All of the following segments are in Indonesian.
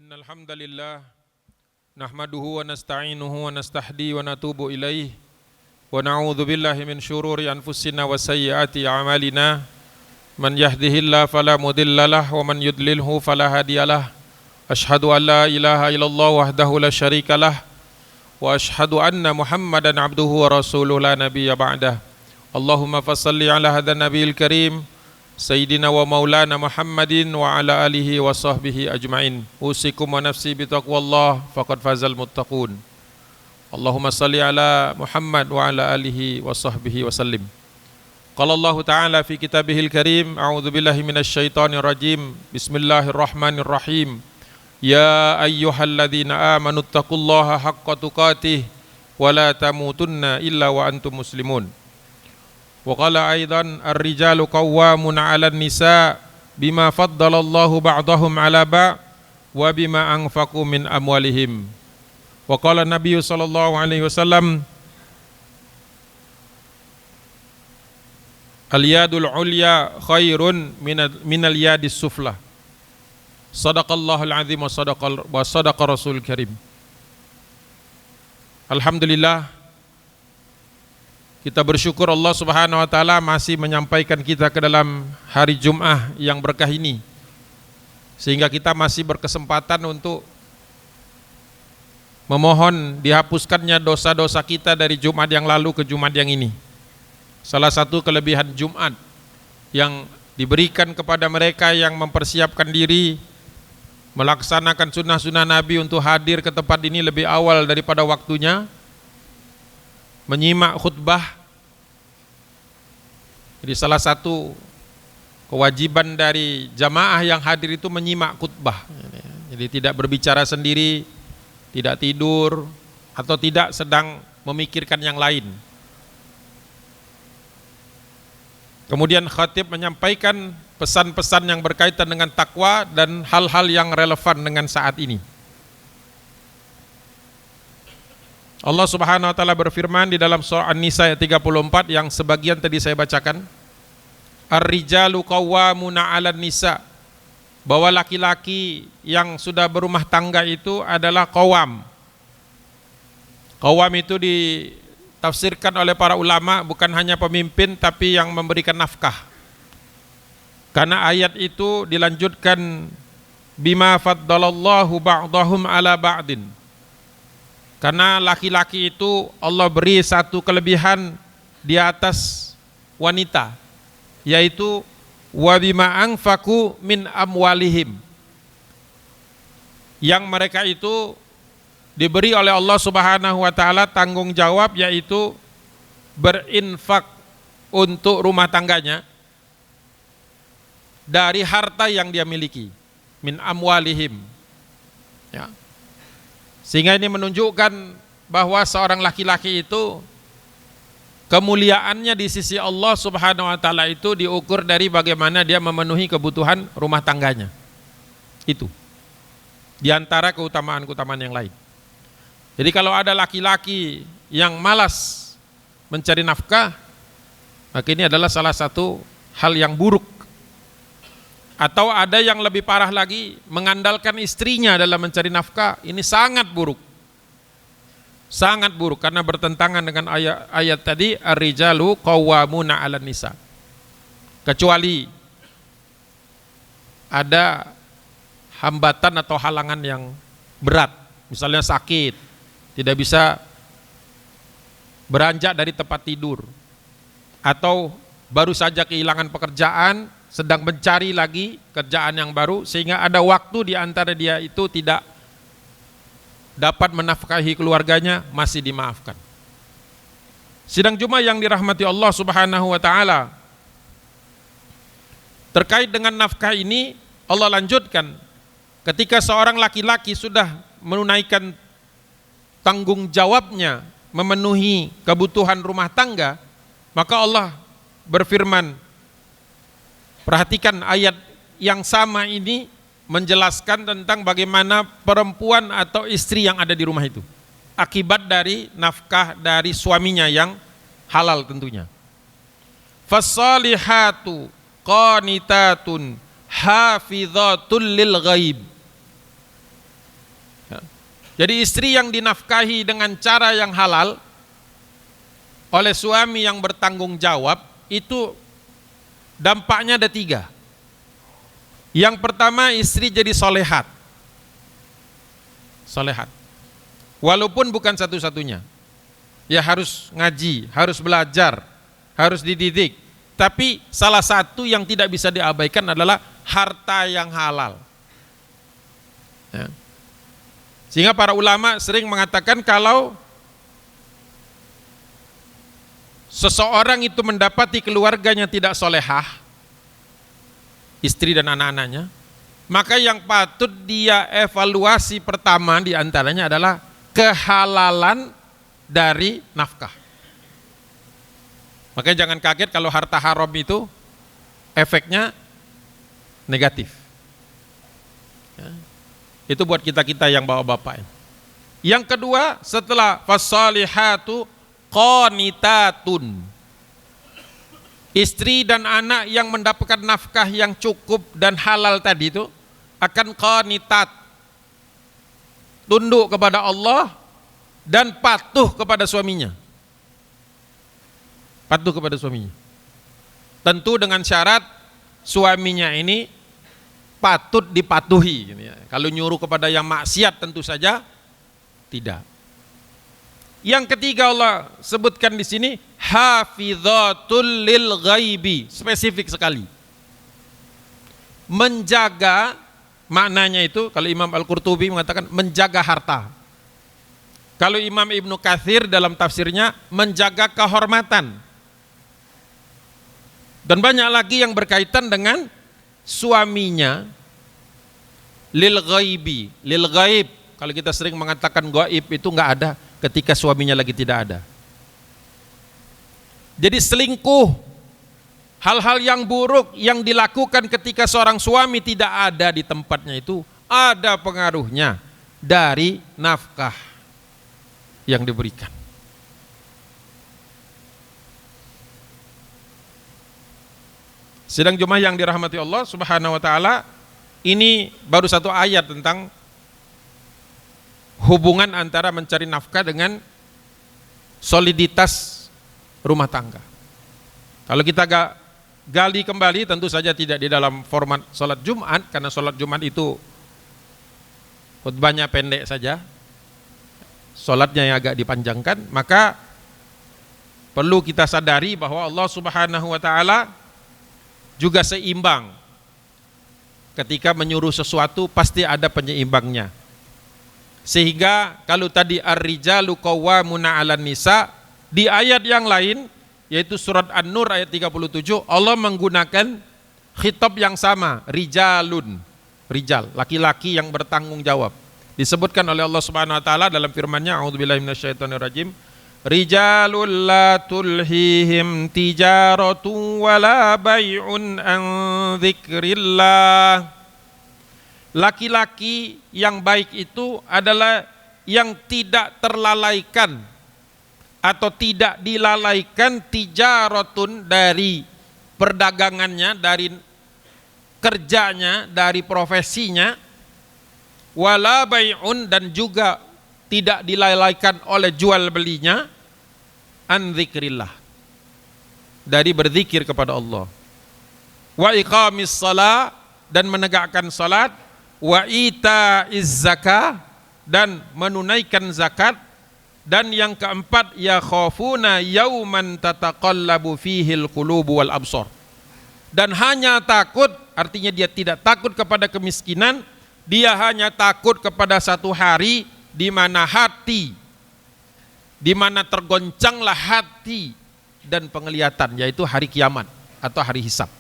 Innal hamdalillah nahmaduhu wa nasta'inuhu wa nastahdi wa natubu ilaih wa na'udzu billahi min syururi anfusina wa sayyiati a'malina man yahdihillahu fala mudhillalah wa man yudlilhu fala hadiyalah asyhadu an la ilaha illallah wahdahu la syarikalah wa asyhadu anna Muhammadan abduhu wa rasuluhu la nabiyya ba'dah. Allahumma fassalli ala hadzal nabiyil karim Sayyidina wa maulana Muhammadin wa ala alihi wa sahbihi ajma'in. Usikum wa nafsi bitaqwallah faqad fazal muttaqun. Allahumma salli ala Muhammad wa ala alihi wa sahbihi wa sallim. Qala Allah Ta'ala fi kitabihil karim, a'udzu billahi minasy syaithanir rajim. Bismillahirrahmanirrahim. Ya ayyuhalladzina amanu taqullaha haqqa tuqatih wa la tamutunna illa wa antum muslimun. Wa qala aidan ar-rijalu qawwamuna 'alan nisa bima faddalallahu ba'dahum 'ala ba' wa bima anfaqu min amwalihim. Wa qala Nabi sallallahu alaihi wasallam al-yadul 'ulya khairun minal yadis sufla. Shadaqallahul 'azim wa sadaqa rasul karim. Alhamdulillah, kita bersyukur Allah Subhanahu wa taala masih menyampaikan kita ke dalam hari Jumat yang berkah ini, sehingga kita masih berkesempatan untuk memohon dihapuskannya dosa-dosa kita dari Jumat yang lalu ke Jumat yang ini. Salah satu kelebihan Jumat yang diberikan kepada mereka yang mempersiapkan diri melaksanakan sunnah-sunnah Nabi untuk hadir ke tempat ini lebih awal daripada waktunya, menyimak khutbah. Jadi salah satu kewajiban dari jamaah yang hadir itu menyimak khutbah. Jadi tidak berbicara sendiri, tidak tidur, atau tidak sedang memikirkan yang lain. Kemudian khatib menyampaikan pesan-pesan yang berkaitan dengan takwa dan hal-hal yang relevan dengan saat ini. Allah Subhanahu wa taala berfirman di dalam surah An-Nisa ayat 34 yang sebagian tadi saya bacakan. Ar-rijalu qawwamuna 'alan nisa. Bahwa laki-laki yang sudah berumah tangga itu adalah qawwam. Qawwam itu ditafsirkan oleh para ulama bukan hanya pemimpin tapi yang memberikan nafkah. Karena ayat itu dilanjutkan bima faddalallahu ba'dahum 'ala ba'din. Karena laki-laki itu Allah beri satu kelebihan di atas wanita, yaitu wa bima anfaqu min amwalihim. Yang mereka itu diberi oleh Allah Subhanahu wa taala tanggung jawab, yaitu berinfak untuk rumah tangganya dari harta yang dia miliki, min amwalihim. Ya. Sehingga ini menunjukkan bahwa seorang laki-laki itu kemuliaannya di sisi Allah Subhanahu wa taala itu diukur dari bagaimana dia memenuhi kebutuhan rumah tangganya. Itu di antara keutamaan-keutamaan yang lain. Jadi kalau ada laki-laki yang malas mencari nafkah, maka ini adalah salah satu hal yang buruk. Atau ada yang lebih parah lagi, mengandalkan istrinya dalam mencari nafkah. Ini sangat buruk. Sangat buruk karena bertentangan dengan ayat tadi, ar-rijalu qawwamuna 'alan nisa. Kecuali ada hambatan atau halangan yang berat, misalnya sakit, tidak bisa beranjak dari tempat tidur, atau baru saja kehilangan pekerjaan, sedang mencari lagi kerjaan yang baru, sehingga ada waktu di antara dia itu tidak dapat menafkahi keluarganya, masih dimaafkan. Sidang Jumat yang dirahmati Allah Subhanahu wa taala, terkait dengan nafkah ini Allah lanjutkan, ketika seorang laki-laki sudah menunaikan tanggung jawabnya memenuhi kebutuhan rumah tangga, maka Allah berfirman, perhatikan ayat yang sama ini menjelaskan tentang bagaimana perempuan atau istri yang ada di rumah itu akibat dari nafkah dari suaminya yang halal tentunya. Fassalihatu qanitatun hafidhatul lil ghaib. Ya. Jadi istri yang dinafkahi dengan cara yang halal oleh suami yang bertanggung jawab, itu dampaknya ada 3. Yang pertama, istri jadi solehat. Solehat. Walaupun bukan satu-satunya. Ya harus ngaji, harus belajar, harus dididik. Tapi salah satu yang tidak bisa diabaikan adalah harta yang halal. Ya. Sehingga para ulama sering mengatakan kalau seseorang itu mendapati keluarganya tidak solehah, istri dan anak-anaknya, maka yang patut dia evaluasi pertama diantaranya adalah kehalalan dari nafkah. Makanya jangan kaget kalau harta haram itu efeknya negatif. Ya. Itu buat kita-kita yang bawa bapak. Yang kedua, setelah fasalihatu qanitatun, istri dan anak yang mendapatkan nafkah yang cukup dan halal tadi itu akan qanitat, tunduk kepada Allah dan patuh kepada suaminya. Patuh kepada suaminya. Tentu dengan syarat suaminya ini patut dipatuhi. Kalau nyuruh kepada yang maksiat tentu saja tidak. Yang ketiga Allah sebutkan di sini hafidhatul lil ghaibi, spesifik sekali. Menjaga, maknanya itu kalau Imam Al-Qurtubi mengatakan menjaga harta. Kalau Imam Ibnu Katsir dalam tafsirnya menjaga kehormatan. Dan banyak lagi yang berkaitan dengan suaminya. Lil ghaibi, lil ghaib. Kalau kita sering mengatakan gaib itu enggak ada ketika suaminya lagi tidak ada. Jadi selingkuh, hal-hal yang buruk yang dilakukan ketika seorang suami tidak ada di tempatnya itu ada pengaruhnya dari nafkah yang diberikan. Sidang Jumat yang dirahmati Allah Subhanahu wa taala, ini baru satu ayat tentang hubungan antara mencari nafkah dengan soliditas rumah tangga. Kalau kita gali kembali, tentu saja tidak di dalam format sholat Jumat, karena sholat Jumat itu khutbahnya pendek saja, sholatnya yang agak dipanjangkan, maka perlu kita sadari bahwa Allah Subhanahu wa taala juga seimbang. Ketika menyuruh sesuatu pasti ada penyeimbangnya. Sehingga kalau tadi ar-rijalu qawwamuna 'alan nisa, di ayat yang lain yaitu surat An-Nur ayat 37 Allah menggunakan khitab yang sama, rijalun, rijal, laki-laki yang bertanggung jawab. Disebutkan oleh Allah Subhanahu wa taala dalam firman-Nya, a'udzubillahi minasyaitonirrajim, rijalul la tulhihim tijaratu wala bai'un an dzikrillah. Laki-laki yang baik itu adalah yang tidak terlalaikan atau tidak dilalaikan tijaratun, dari perdagangannya, dari kerjanya, dari profesinya, wala bai'un, dan juga tidak dilalaikan oleh jual belinya, an dzikrillah, dari berzikir kepada Allah, wa iqamis shalah, dan menegakkan salat, wa ita'iz zakah, dan menunaikan zakat, dan yang keempat yakhafuna yauman tataqallabu fihil qulubu wal absar, dan hanya takut, artinya dia tidak takut kepada kemiskinan, dia hanya takut kepada satu hari di mana hati, di mana tergoncanglah hati dan penglihatan, yaitu hari kiamat atau hari hisab.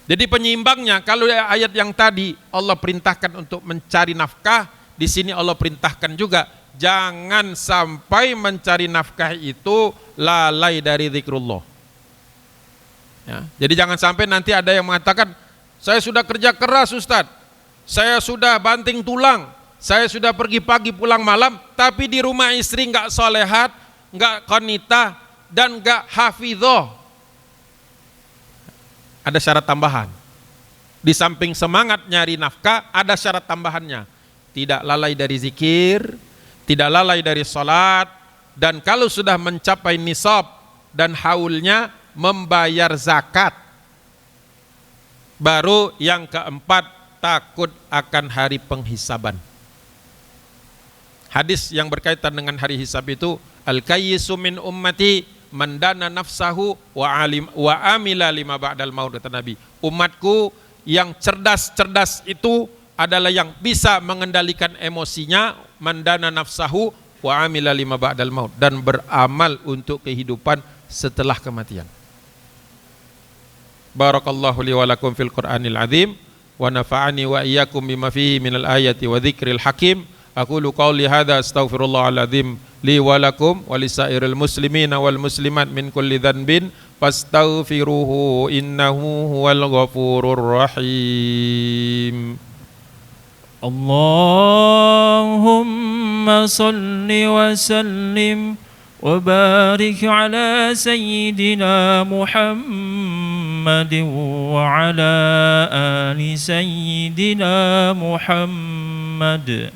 Jadi penyeimbangnya, kalau ayat yang tadi Allah perintahkan untuk mencari nafkah, di sini Allah perintahkan juga jangan sampai mencari nafkah itu lalai dari zikrullah. Ya, jadi jangan sampai nanti ada yang mengatakan, saya sudah kerja keras Ustadz, saya sudah banting tulang, saya sudah pergi pagi pulang malam, tapi di rumah istri nggak solehat, nggak qanitah, dan nggak hafidhoh. Ada syarat tambahan. Di samping semangat nyari nafkah, ada syarat tambahannya. tidak lalai dari zikir, tidak lalai dari salat, dan kalau sudah mencapai nisab dan haulnya membayar zakat. Baru yang keempat, takut akan hari penghisaban. Hadis yang berkaitan dengan hari hisab itu, al-kayyisu min ummati man dana nafsahu wa amila lima ba'dal maut, kata Nabi. Umatku yang cerdas itu adalah yang bisa mengendalikan emosinya, man dana nafsahu wa amila lima ba'dal maut, dan beramal untuk kehidupan setelah kematian. Barakallahu li wa lakum fil Qur'anil azim wa nafa'ani wa iyyakum bima fihi minal ayati wa dzikril hakim. Aqulu qawli hadza astaghfirullahal azim li wa lakum wa lisairil muslimina wal muslimat min kulli dhanbin fastaghfiruhu innahu huwal ghafurur rahim. Allahumma salli wa sallim wa barik ala sayyidina Muhammadin wa ala ali sayyidina Muhammad.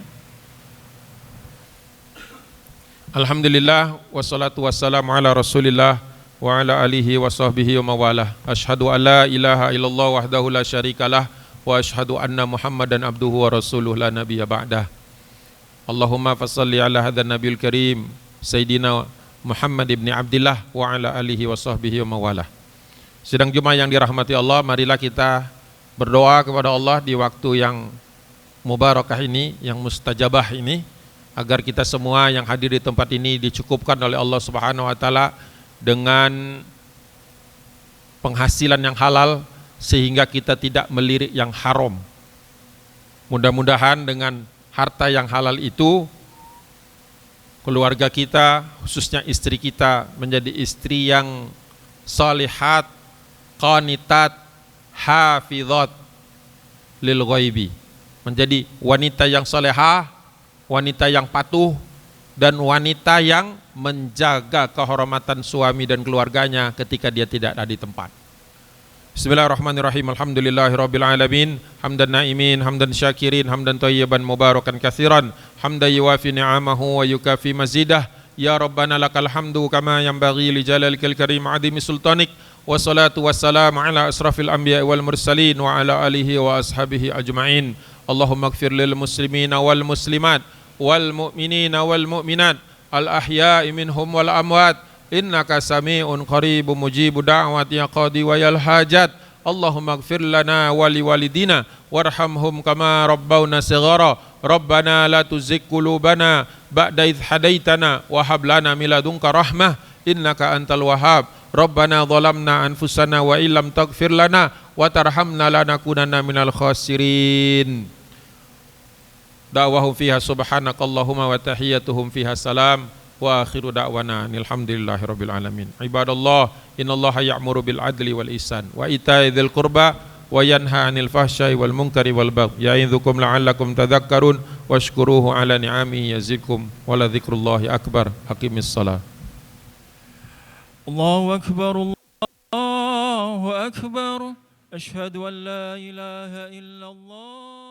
Alhamdulillah wassalatu wassalamu ala Rasulillah wa ala alihi wa sahbihi wa mawalah. Asyhadu an la ilaha illallah wahdahu la syarikalah wa asyhadu anna Muhammadan abduhu wa rasuluh la nabiyya ba'dah. Allahumma fassalli ala hadzal nabiyil karim Sayyidina Muhammad ibn Abdillah wa ala alihi wa sahbihi wa mawalah. Sidang Jumat yang dirahmati Allah, marilah kita berdoa kepada Allah di waktu yang mubarakah ini, yang mustajabah ini, agar kita semua yang hadir di tempat ini dicukupkan oleh Allah Subhanahu wa taala dengan penghasilan yang halal sehingga kita tidak melirik yang haram. Mudah-mudahan dengan harta yang halal itu keluarga kita, khususnya istri kita, menjadi istri yang salihat, qanitat, hafizat lil ghaibi, menjadi wanita yang salehah, wanita yang patuh, dan wanita yang menjaga kehormatan suami dan keluarganya ketika dia tidak ada di tempat. Bismillahirrahmanirrahim. Alhamdulillahirabbil alamin. Hamdan naimin, hamdan syakirin, hamdan thayyiban mubarakan katsiran, hamdan yuwafi ni'amahu wa yukafi mazidah. Ya Rabbana lakal hamdu kama yanbaghi li jalalikal karim adimi sultanik. Wassalatu wassalamu ala asrafil anbiya wal mursalin wa ala alihi wa ashabihi ajma'in. Allahumma ighfir lil muslimina wal muslimat wal mu'minina wal mu'minat al ahya'i minhum wal amwat innaka sami'un qaribun mujibu da'wati ya qadi wa yal hajat. Allahumma ighfir lana wa li walidina warhamhum kama rabbawna shighara. Rabbana la tuzigh qulubana ba'da idh hadaitana wa hab lana min ladunka rahmah innaka antal wahhab. Rabbana zalamna anfusana wa illam taghfir lana wa tarhamna lanakunanna minal khasirin. Da'wahum fiha subhanakallahumma wa tahiyyatuhum fiha salam wa akhiru da'wana alhamdulillahi rabbil alamin. Ibadallah, innallaha ya'muru bil adli wal ihsan wa ita'i dzil qurba wa yanha 'anil fahsya'i wal munkari wal baghi ya'idzukum la'allakum tadhakkarun washkuruhu 'ala ni'amihi yazidkum wa la dzikrullahi akbar. Aqimis shalah. Allahu akbar, Allahu akbar. Asyhadu an la ilaha illallah.